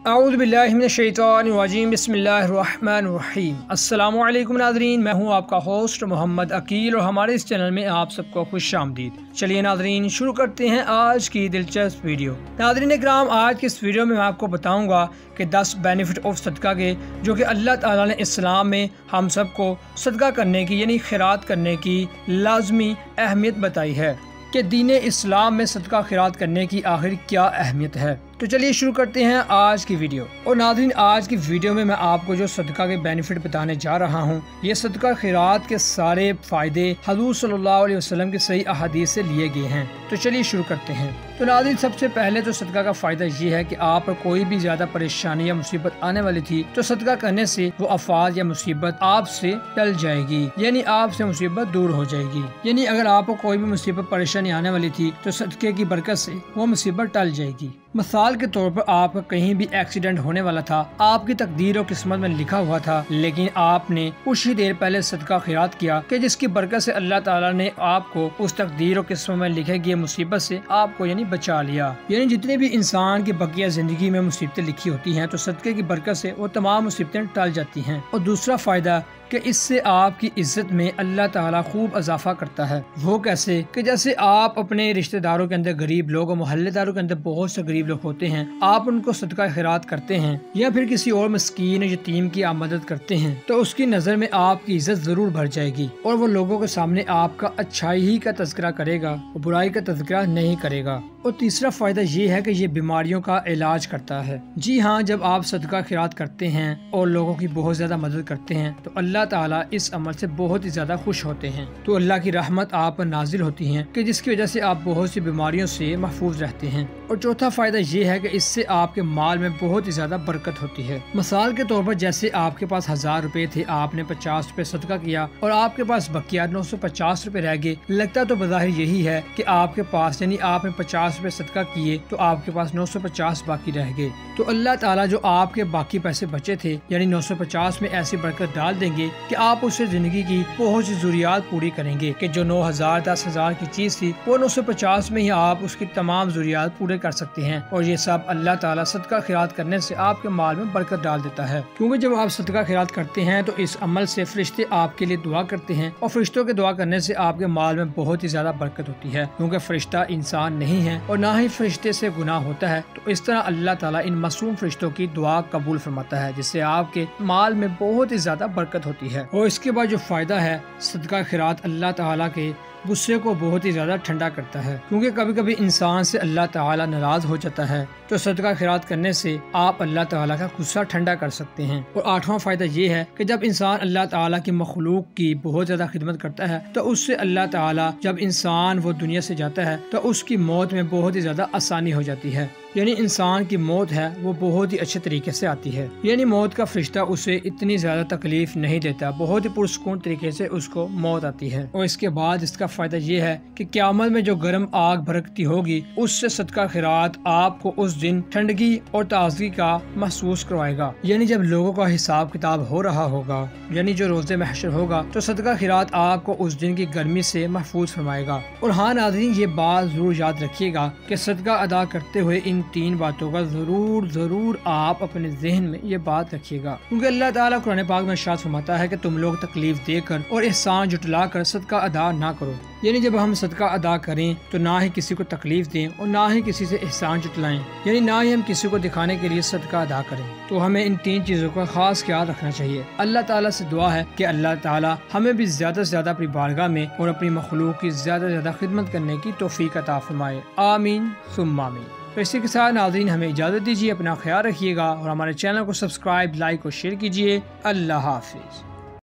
अऊज़ु बिल्लाहि मिनश शैतानिर रजीम बिस्मिल्लाहिर रहमानिर रहीम। अस्सलामु अलैकुम नाज़रीन, मैं हूं आपका होस्ट मोहम्मद अकील और हमारे इस चैनल में आप सबको खुशामदीद। चलिए नाज़रीन शुरू करते हैं आज की दिलचस्प वीडियो। नाज़रीन इकराम, आज की इस वीडियो में मैं आपको बताऊंगा कि 10 बेनिफिट ऑफ सदका के जो कि अल्लाह ताला ने इस्लाम में हम सबको सदका करने की यानी खैरात करने की लाजमी अहमियत बताई है कि दीन इस्लाम में सदका खैरात करने की आखिर क्या अहमियत है। तो चलिए शुरू करते हैं आज की वीडियो। और नाज़रीन आज की वीडियो में मैं आपको जो सदका के बेनिफिट बताने जा रहा हूँ, ये सदका खैरात के सारे फ़ायदे हुज़ूर सल्लल्लाहु अलैहि वसल्लम की सही अहादीस से लिए गए हैं। तो चलिए शुरू करते हैं। तो नाज़रीन सबसे पहले तो सदका का फ़ायदा ये है कि आप पर कोई भी ज़्यादा परेशानी या मुसीबत आने वाली थी तो सदका करने से वो आफात या मुसीबत आपसे टल जाएगी, यानी आपसे मुसीबत दूर हो जाएगी। यानी अगर आपको कोई भी मुसीबत परेशानी आने वाली थी तो सदके की बरकत से वो मुसीबत टल जाएगी। मिसाल के तौर पर आपका कहीं भी एक्सीडेंट होने वाला था, आपकी तकदीर और किस्मत में लिखा हुआ था, लेकिन आपने कुछ ही देर पहले सदका खैरात किया कि जिसकी बरकत से अल्लाह ताला ने आपको उस तकदीर और किस्मत में लिखे गए मुसीबत से आपको यानी बचा लिया। यानी जितने भी इंसान की बकिया जिंदगी में मुसीबतें लिखी होती हैं तो सदके की बरकत से वो तमाम मुसीबतें टल जाती हैं। और दूसरा फायदा कि इससे आपकी इज्जत में अल्लाह ताला खूब इजाफा करता है। वो कैसे कि जैसे आप अपने रिश्तेदारों के अंदर गरीब लोग और मोहल्लेदारों के अंदर बहुत से गरीब लोग होते हैं, आप उनको सदका खैरात करते हैं या फिर किसी और मस्कीन यतीम की आप मदद करते हैं तो उसकी नज़र में आपकी इज्जत जरूर बढ़ जाएगी और वो लोगों के सामने आपका अच्छाई ही का तज़किरा करेगा और बुराई का तज़किरा नहीं करेगा। और तीसरा फायदा ये है कि ये बीमारियों का इलाज करता है। जी हाँ, जब आप सदका खैरात करते हैं और लोगों की बहुत ज्यादा मदद करते हैं तो अल्लाह ताला इस अमल से बहुत ही ज्यादा खुश होते हैं, तो अल्लाह की रहमत आप पर नाजिल होती है कि जिसकी वजह से आप बहुत सी बीमारियों से महफूज रहते हैं। और चौथा फायदा ये है कि इससे आपके माल में बहुत ही ज्यादा बरकत होती है। मिसाल के तौर पर जैसे आपके पास 1000 रुपए थे, आपने 50 रुपए सदका किया और आपके पास बकिया 950 रुपए रह गए। लगता तो बज़ाहिर यही है कि आपके पास यानी आपने 50 रुपए सदका किए तो आपके पास 950 बाकी रह गए। तो अल्लाह ताला जो आपके बाकी पैसे बचे थे यानी 950 में ऐसी बरकत डाल देंगे कि आप उससे जिंदगी की बहुत सी जरूरियात पूरी करेंगे कि जो 9000 10,000 की चीज थी वो 950 में ही आप उसकी तमाम जरूरियात पूरे कर सकते हैं। और ये सब अल्लाह ताला सदका खैरात करने से आपके माल में बरकत डाल देता है, क्योंकि जब आप सदका खैरात करते हैं तो इस अमल से फरिश्ते आपके लिए दुआ करते हैं और फरिश्तों के दुआ करने से आपके माल में बहुत ही ज्यादा बरकत होती है, क्योंकि फरिश्ता इंसान नहीं है और ना ही फरिश्ते से गुनाह होता है। तो इस तरह अल्लाह ताला इन मासूम फरिश्तों की दुआ कबूल फरमाता है, जिससे आपके माल में बहुत ही ज्यादा बरकत होती है। और इसके बाद जो फायदा है, सदका खैरात अल्लाह ताला के गुस्से को बहुत ही ज्यादा ठंडा करता है, क्योंकि कभी कभी इंसान से अल्लाह ताला नाराज हो जाता है तो सदका खैरात करने से आप अल्लाह ताला का गुस्सा ठंडा कर सकते हैं। और 8वां फायदा ये है कि जब इंसान अल्लाह ताला की मखलूक की बहुत ज्यादा खिदमत करता है तो उससे अल्लाह ताला जब इंसान वो दुनिया से जाता है तो उसकी मौत में बहुत ही ज्यादा आसानी हो जाती है। यानी इंसान की मौत है वो बहुत ही अच्छे तरीके से आती है, यानी मौत का फरिश्ता उसे इतनी ज्यादा तकलीफ नहीं देता, बहुत ही पुरसकून तरीके से उसको मौत आती है। और इसके बाद इसका फायदा ये है कि क़यामत में जो गर्म आग भड़कती होगी उससे सदका खैरात आपको उस दिन ठंडगी और ताजगी का महसूस करवाएगा। यानी जब लोगों का हिसाब किताब हो रहा होगा, यानी जो रोज़े महशर होगा, तो सदका खैरात आपको उस दिन की गर्मी से महफूज फरमाएगा। और हाँ नाज़रीन, ये बात जरूर याद रखिएगा कि सदका अदा करते हुए इन 3 बातों का जरूर आप अपने जहन में ये बात रखिएगा, क्योंकि अल्लाह ताला कुरान पाक में इरशाद फरमाता है कि तुम लोग तकलीफ देकर और एहसान जुटला कर सदका अदा ना करो। यानी जब हम सदका अदा करें तो ना ही किसी को तकलीफ दें और ना ही किसी से एहसान जुटलाएं, यानी ना ही हम किसी को दिखाने के लिए सदका अदा करें। तो हमें इन 3 चीजों का खास ख्याल रखना चाहिए। अल्लाह ताला से दुआ है कि अल्लाह ताला हमें भी ज्यादा से ज्यादा अपनी बारगाह में और अपनी मखलूक की ज्यादा से ज्यादा खिदमत करने की तौफीक अता फरमाए। आमीन सुम्मा आमीन। तो इसी के साथ नाज़रीन हमें इजाज़त दीजिए, अपना ख्याल रखिएगा और हमारे चैनल को सब्सक्राइब, लाइक और शेयर कीजिए। अल्लाह हाफिज।